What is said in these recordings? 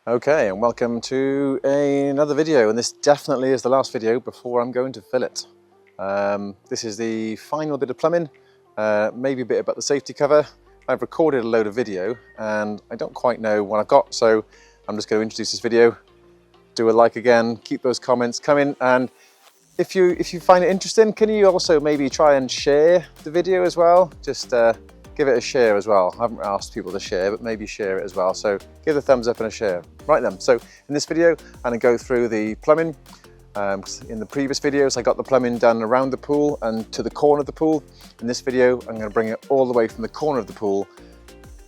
Okay, and welcome to another video, and this definitely is the last video before I'm going to fill it. This is the final bit of plumbing, maybe a bit about the safety cover. I've recorded a load of video and I don't quite know what I've got, so I'm just going to introduce this video. Do a like again, keep those comments coming, and if you find it interesting, can you also maybe try and share the video as well? Just give it a share as well. I haven't asked people to share, but maybe share it as well. So give a thumbs up and a share. Right then, so in this video, I'm gonna go through the plumbing. In the previous videos, I got the plumbing done around the pool and to the corner of the pool. In this video, I'm gonna bring it all the way from the corner of the pool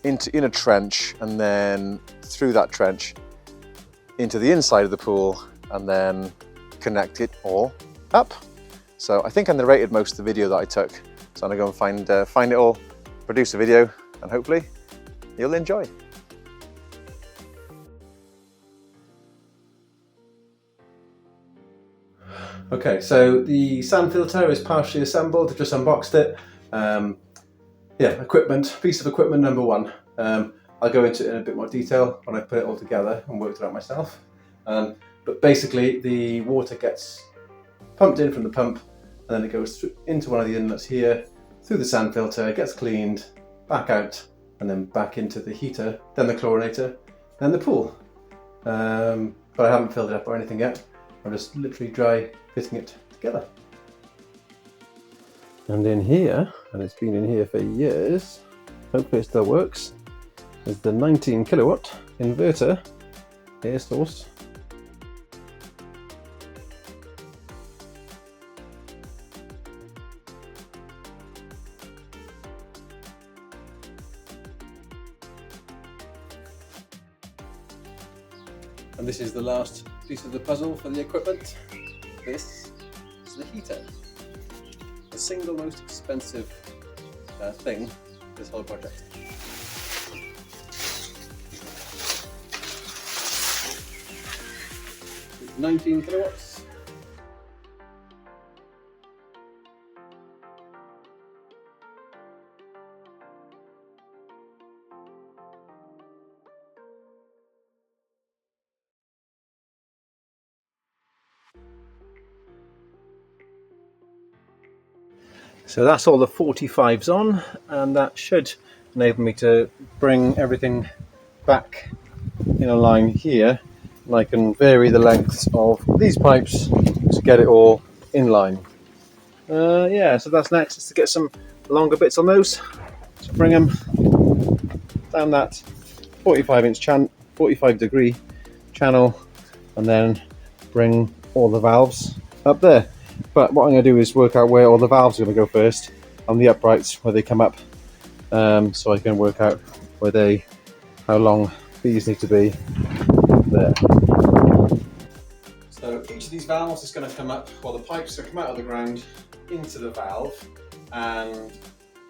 in a trench, and then through that trench into the inside of the pool, and then connect it all up. So I think I narrated most of the video that I took. So I'm gonna go and find it all, produce a video, and hopefully you'll enjoy. Okay, so the sand filter is partially assembled. I've just unboxed it. Equipment, piece of equipment number one. I'll go into it in a bit more detail when I put it all together and worked it out myself. But basically the water gets pumped in from the pump, and then it goes into one of the inlets here, through the sand filter, gets cleaned, back out, and then back into the heater, then the chlorinator, then the pool. But I haven't filled it up or anything yet. I'm just literally dry fitting it together. And in here, and it's been in here for years, hopefully it still works, is the 19 kilowatt inverter air source. And this is the last piece of the puzzle for the equipment. This is the heater. The single most expensive thing for this whole project. It's 19 kilowatts. So that's all the 45s on, and that should enable me to bring everything back in a line here, and I can vary the lengths of these pipes to get it all in line. So that's next, is to get some longer bits on those, to bring them down that 45 degree channel, and then bring all the valves up there. But what I'm going to do is work out where all the valves are going to go first on the uprights, where they come up, so I can work out how long these need to be there. So each of these valves is going to come up, the pipes are going to come out of the ground into the valve, and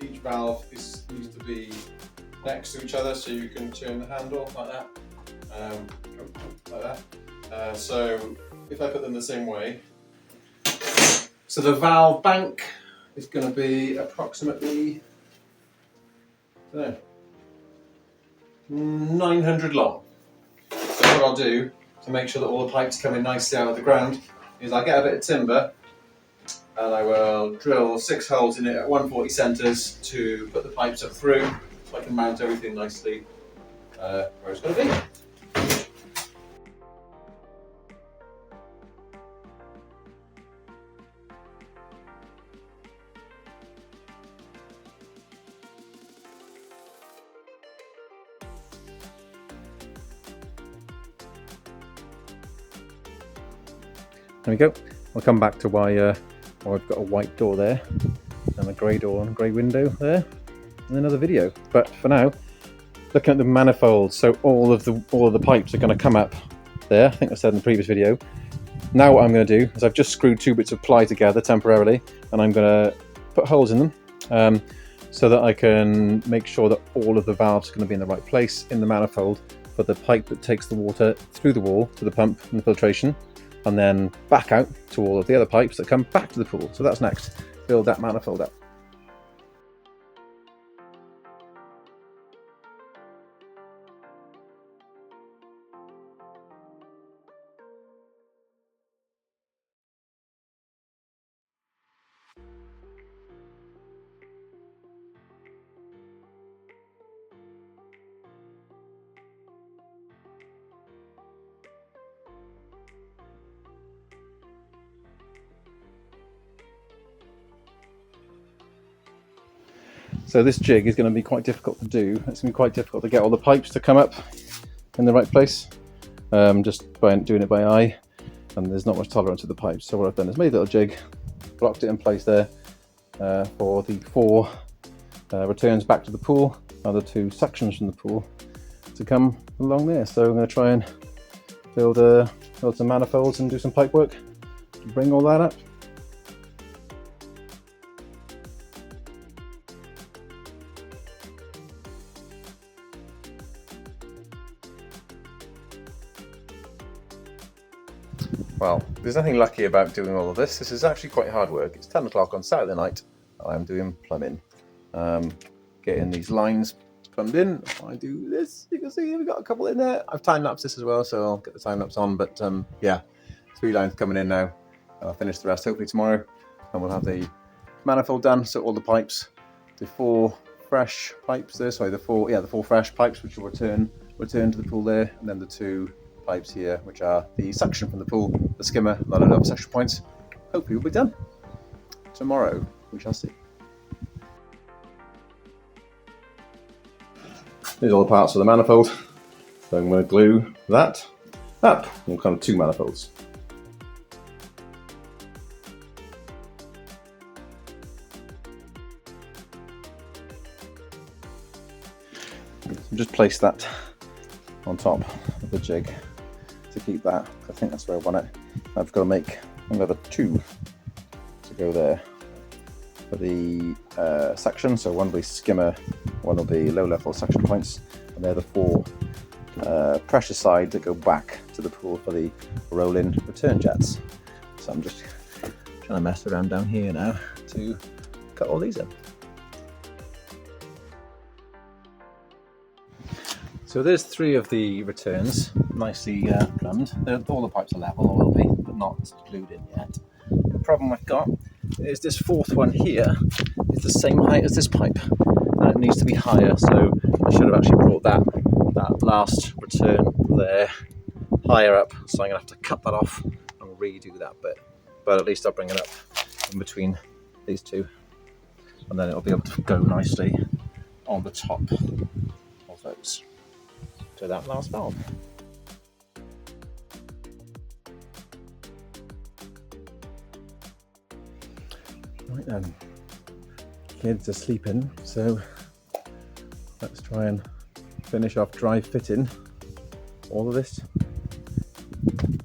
each valve needs to be next to each other, so you can turn the handle like that, so if I put them the same way. So the valve bank is going to be approximately 900 long. So what I'll do to make sure that all the pipes come in nicely out of the ground is I'll get a bit of timber and I will drill 6 holes in it at 140 centres to put the pipes up through, so I can mount everything nicely where it's going to be. There we go. I'll come back to why I've got a white door there and a grey door and a grey window there in another video. But for now, looking at the manifold, so all of the pipes are going to come up there. I think I said in the previous video. Now what I'm going to do is I've just screwed 2 bits of ply together temporarily, and I'm going to put holes in them so that I can make sure that all of the valves are going to be in the right place in the manifold for the pipe that takes the water through the wall to the pump and the filtration, and then back out to all of the other pipes that come back to the pool. So that's next, build that manifold up. So this jig is going to be quite difficult to do. It's going to be quite difficult to get all the pipes to come up in the right place, just by doing it by eye, and there's not much tolerance with the pipes. So what I've done is made a little jig, blocked it in place there for the 4 returns back to the pool, and the 2 suctions from the pool to come along there. So I'm going to try and build some manifolds and do some pipe work to bring all that up. Well, there's nothing lucky about doing all of this. This is actually quite hard work. It's 10 o'clock on Saturday night. I'm doing plumbing. Getting these lines plumbed in. I do this. You can see we've got a couple in there. I've time-lapsed this as well, so I'll get the time-lapse on. But yeah, 3 lines coming in now. I'll finish the rest hopefully tomorrow. And we'll have the manifold done. So all the pipes, the 4 fresh pipes there. Sorry, the 4 fresh pipes which will return to the pool there. And then the 2 pipes here, which are the suction from the pool, the skimmer, a lot of other suction points. Hopefully we'll be done tomorrow. We shall see. Here's all the parts of the manifold. So I'm going to glue that up in kind of 2 manifolds. Just place that on top of the jig to keep that. I think that's where I want it. I've got to make another 2 to go there for the suction. So one will be skimmer, one will be low level suction points, and they're the 4 pressure sides that go back to the pool for the roll-in return jets. So I'm just trying to mess around down here now to cut all these in. So there's 3 of the returns, nicely plumbed. All the pipes are level, or will be, but not glued in yet. The problem I've got is this 4th one here is the same height as this pipe, and it needs to be higher. So I should have actually brought that last return there higher up. So I'm gonna have to cut that off and redo that bit. But at least I'll bring it up in between these 2, and then it'll be able to go nicely on the top of those. To that last valve. Right then, kids are sleeping, so let's try and finish off dry fitting all of this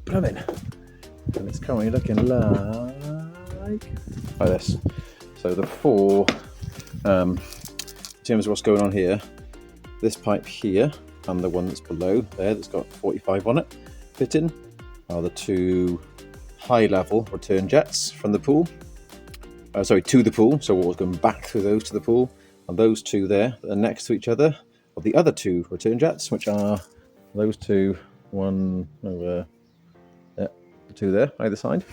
plumbing. And it's currently looking like this. So the 4, in terms of what's going on here, this pipe here and the one that's below there that's got 45 on it fitting are the 2 high level return jets from the pool, to the pool. So what was going back through those to the pool, and those 2 there that are next to each other are the other 2 return jets, which are those 2, one over there, the 2 there either side,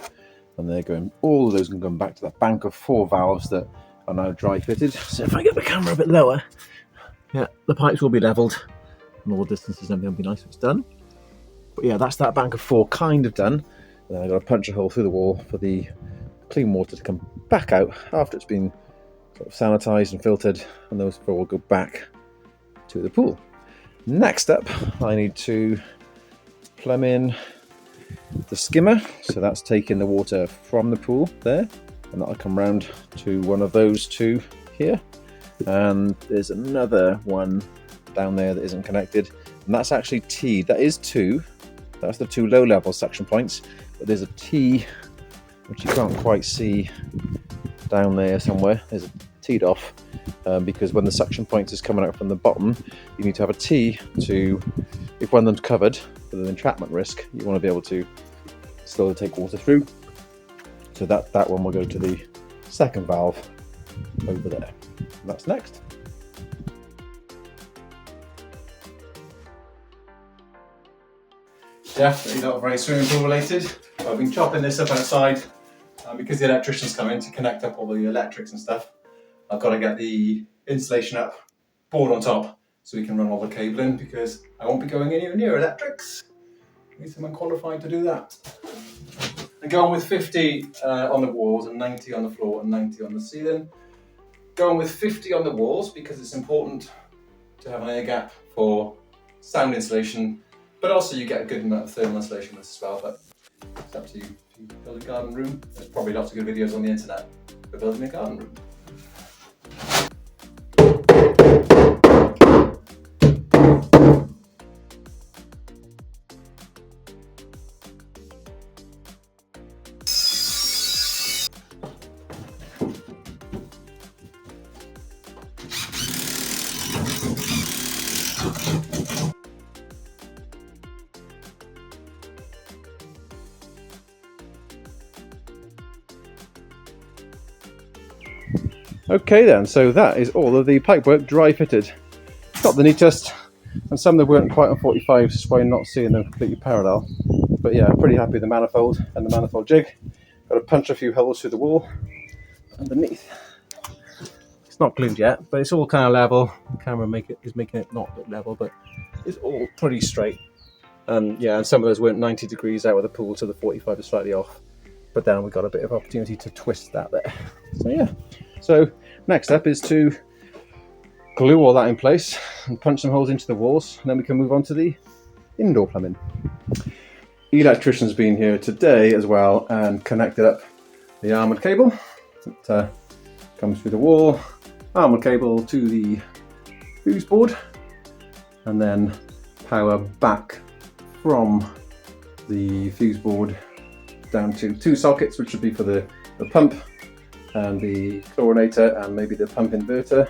and they're going, all of those can come back to that bank of 4 valves that are now dry fitted. So if I get the camera a bit lower, yeah, the pipes will be leveled and all the distances and everything will be nice when it's done. But yeah, that's that bank of 4 kind of done. And then I've got to punch a hole through the wall for the clean water to come back out after it's been sort of sanitized and filtered, and those 4 will go back to the pool. Next up, I need to plumb in the skimmer. So that's taking the water from the pool there, and that'll come round to one of those 2 here. And there's another one down there that isn't connected, and that's actually T. That is 2. That's the 2 low level suction points, but there's a T which you can't quite see down there somewhere. There's a teed off because when the suction point is coming out from the bottom, you need to have a T to, if one of them's covered with an entrapment risk, you want to be able to still take water through. So that one will go to the 2nd valve over there. And that's next. Definitely not very swimming pool related. I've been chopping this up outside because the electrician's coming to connect up all the electrics and stuff, I've got to get the insulation up, board on top, so we can run all the cabling, because I won't be going anywhere near electrics. I need someone qualified to do that. I'm going with 50 on the walls and 90 on the floor and 90 on the ceiling. Going with 50 on the walls because it's important to have an air gap for sound insulation, but also you get a good amount of thermal insulation with this as well. But it's up to you. If you build a garden room, there's probably lots of good videos on the internet for building a garden room. Okay then, so that is all of the pipework dry fitted. Got the knee test, and some of them weren't quite on 45, so why not seeing them completely parallel. But yeah, I'm pretty happy with the manifold and the manifold jig. Got to punch a few holes through the wall underneath. It's not glued yet, but it's all kind of level. The camera is making it not look level, but it's all pretty straight. Yeah, and some of those weren't 90 degrees out of the pool, so the 45 is slightly off. But then we got a bit of opportunity to twist that there. So yeah. So next step is to glue all that in place and punch some holes into the walls, and then we can move on to the indoor plumbing. Electrician's been here today as well and connected up the armoured cable that comes through the wall, armoured cable to the fuse board, and then power back from the fuse board down to 2 sockets, which would be for the pump and the chlorinator and maybe the pump inverter.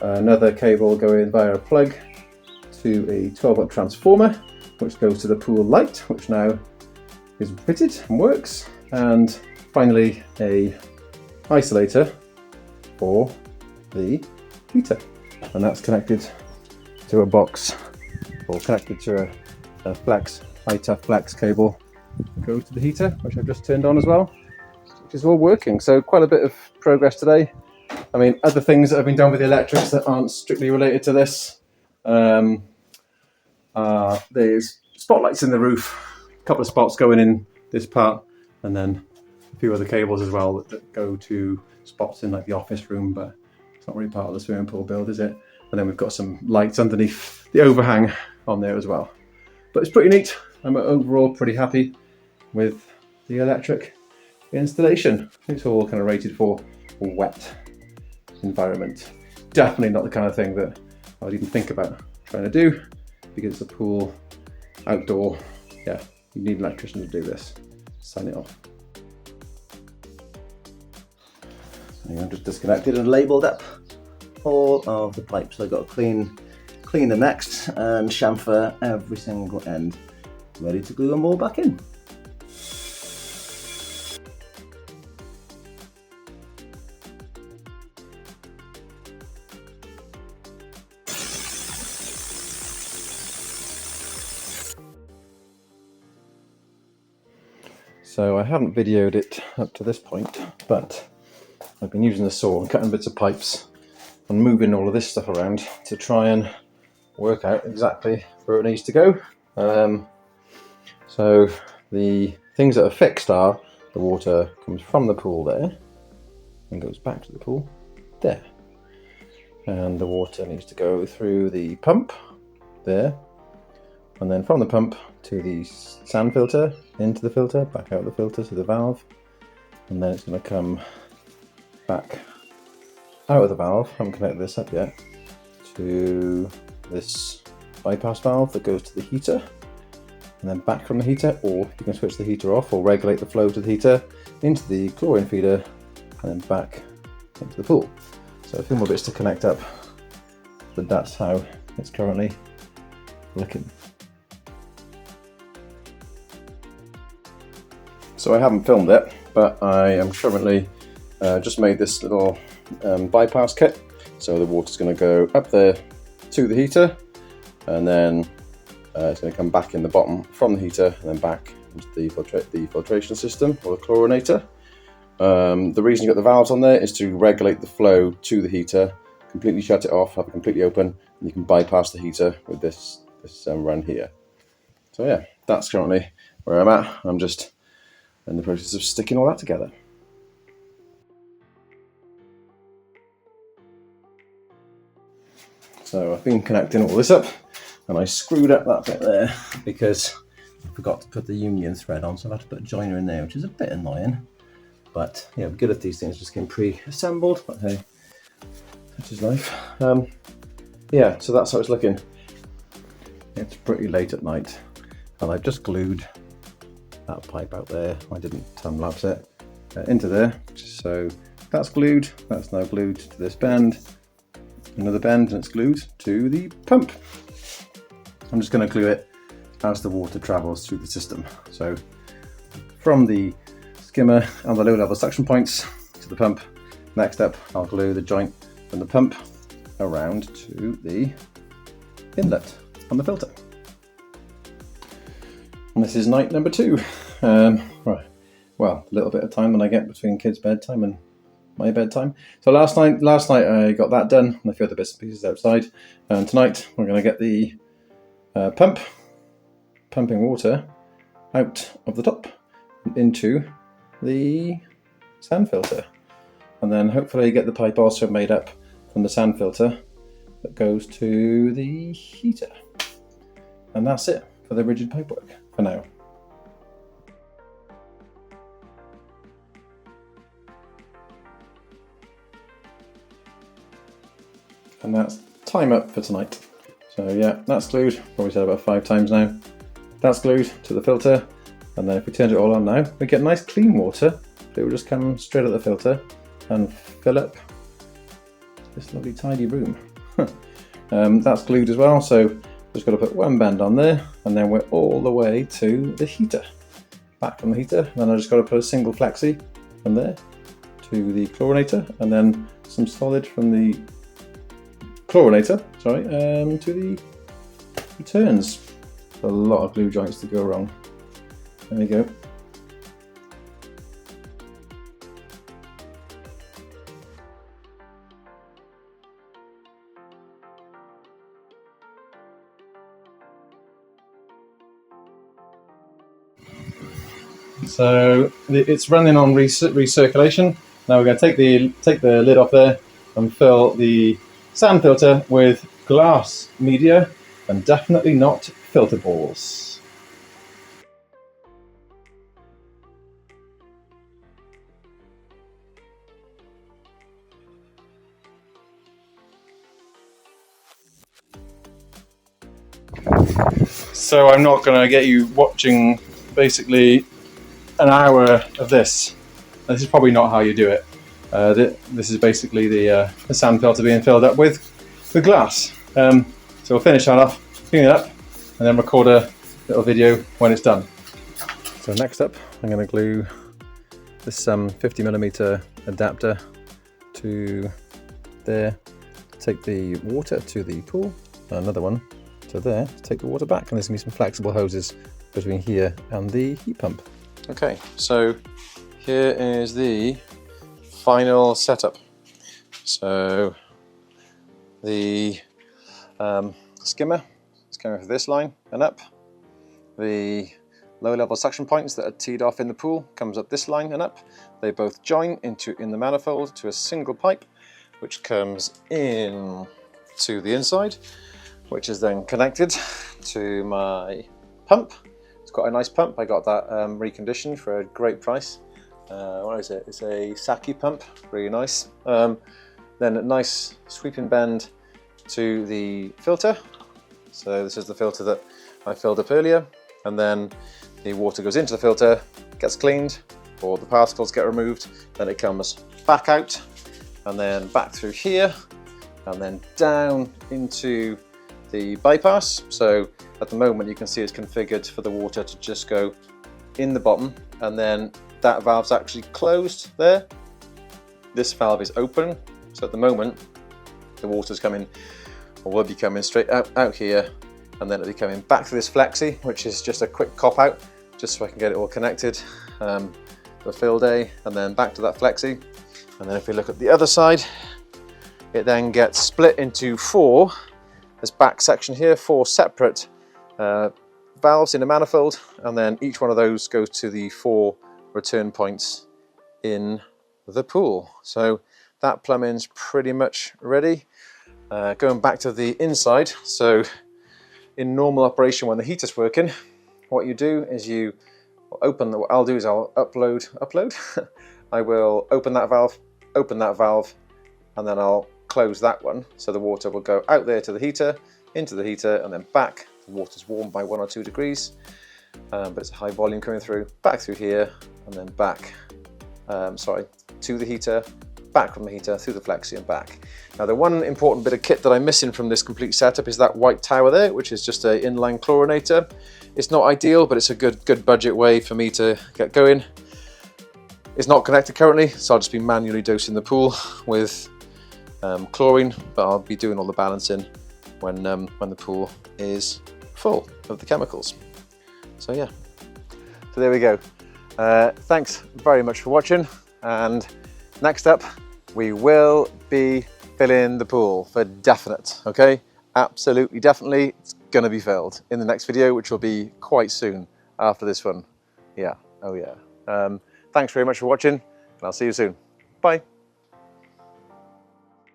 Another cable going via a plug to a 12-volt transformer, which goes to the pool light, which now is fitted and works. And finally a isolator for the heater, and that's connected to a box, or connected to a flex, high tough flex cable that goes to the heater, which I've just turned on as well, which is all working. So quite a bit of progress today. I mean, other things that have been done with the electrics that aren't strictly related to this. There's spotlights in the roof, a couple of spots going in this part, and then a few other cables as well that go to spots in like the office room, but it's not really part of the swimming pool build, is it? And then we've got some lights underneath the overhang on there as well. But it's pretty neat. I'm overall pretty happy with the electric installation. It's all kind of rated for a wet environment. Definitely not the kind of thing that I would even think about trying to do, because it's a pool, outdoor. Yeah, you need an electrician to do this. Sign it off. I'm just disconnected and labelled up all of the pipes. So I've got to clean the next and chamfer every single end, ready to glue them all back in. So I haven't videoed it up to this point, but I've been using the saw and cutting bits of pipes and moving all of this stuff around to try and work out exactly where it needs to go. So the things that are fixed are the water comes from the pool there and goes back to the pool there. And the water needs to go through the pump there, and then from the pump to the sand filter, into the filter, back out the filter to the valve, and then it's going to come back out of the valve, haven't connected this up yet, to this bypass valve that goes to the heater, and then back from the heater, or you can switch the heater off or regulate the flow to the heater, into the chlorine feeder, and then back into the pool. So a few more bits to connect up, but that's how it's currently looking. So I haven't filmed it, but I am currently just made this little bypass kit. So the water's going to go up there to the heater, and then it's going to come back in the bottom from the heater, and then back into the filtration system or the chlorinator. The reason you've got the valves on there is to regulate the flow to the heater, completely shut it off, have it completely open, and you can bypass the heater with this run here. So yeah, that's currently where I'm at. I'm just in the process of sticking all that together. So I've been connecting all this up, and I screwed up that bit there because I forgot to put the union thread on, so I've had to put a joiner in there, which is a bit annoying. But yeah, good if these things just came pre-assembled, but hey, such is life. Yeah, so that's how it's looking. It's pretty late at night, and I've just glued that pipe out there. I didn't time lapse it into there, so that's glued. That's now glued to this bend, another bend, and it's glued to the pump. I'm just going to glue it as the water travels through the system. So from the skimmer and the low level suction points to the pump. Next up, I'll glue the joint from the pump around to the inlet on the filter. And this is night number 2. Right, well, a little bit of time when I get between kids' bedtime and my bedtime. So last night I got that done, and a few other bits and pieces outside. And tonight we're going to get the pumping water out of the top and into the sand filter, and then hopefully get the pipe also made up from the sand filter that goes to the heater. And that's it for the rigid pipework for now. And that's time up for tonight. So yeah, that's glued, probably said about 5 times now. That's glued to the filter. And then if we turn it all on now, we get nice clean water. It will just come straight out the filter and fill up this lovely tidy room. That's glued as well, so just got to put one bend on there, and then we're all the way to the heater. Back from the heater, and then I just got to put a single flexi from there to the chlorinator, and then some solid from the chlorinator, to the returns. A lot of glue joints to go wrong. There we go. So it's running on recirculation. Now we're going to take the lid off there and fill the sand filter with glass media, and definitely not filter balls. So I'm not going to get you watching basically an hour of this. This is probably not how you do it. This is basically the sand filter being filled up with glass. So we'll finish that off, clean it up, and then record a little video when it's done. So next up, I'm going to glue this 50mm adapter to there, take the water to the pool, and another one to there to take the water back, and there's going to be some flexible hoses between here and the heat pump. Okay, so here is the final setup. So the skimmer is coming from this line and up. The low level suction points that are teed off in the pool comes up this line and up. They both join in the manifold to a single pipe, which comes in to the inside, which is then connected to my pump. It's quite a nice pump. I got that reconditioned for a great price. What is it? It's a SACI pump, really nice. Then a nice sweeping bend to the filter. So this is the filter that I filled up earlier, and then the water goes into the filter, gets cleaned, or the particles get removed, then it comes back out, and then back through here, and then down into the bypass. So at the moment you can see it's configured for the water to just go in the bottom, and then that valve's actually closed there. This valve is open, so at the moment the water's coming, or will be coming straight out here, and then it'll be coming back to this flexi, which is just a quick cop out, just so I can get it all connected. the fill day, and then back to that flexi. And then if we look at the other side, it then gets split into 4, this back section here, 4 separate valves in a manifold, and then each one of those goes to the 4 return points in the pool. So that plumbing's pretty much ready. Going back to the inside, so in normal operation when the heater's working, what you do is you open, what I'll do is I'll upload. I will open that valve, and then I'll close that one, so the water will go out there to the heater, into the heater, and then back. The water's warm by 1 or 2 degrees, but it's a high volume coming through, back through here, and then back, to the heater, back from the heater, through the flexi and back. Now the one important bit of kit that I'm missing from this complete setup is that white tower there, which is just an inline chlorinator. It's not ideal, but it's a good budget way for me to get going. It's not connected currently, so I'll just be manually dosing the pool with chlorine, but I'll be doing all the balancing when the pool is full of the chemicals. So yeah, so there we go. Thanks very much for watching, and next up we will be filling the pool for definite, okay? Absolutely, definitely, it's gonna be filled in the next video, which will be quite soon after this one. Yeah, oh yeah. Thanks very much for watching, and I'll see you soon. Bye.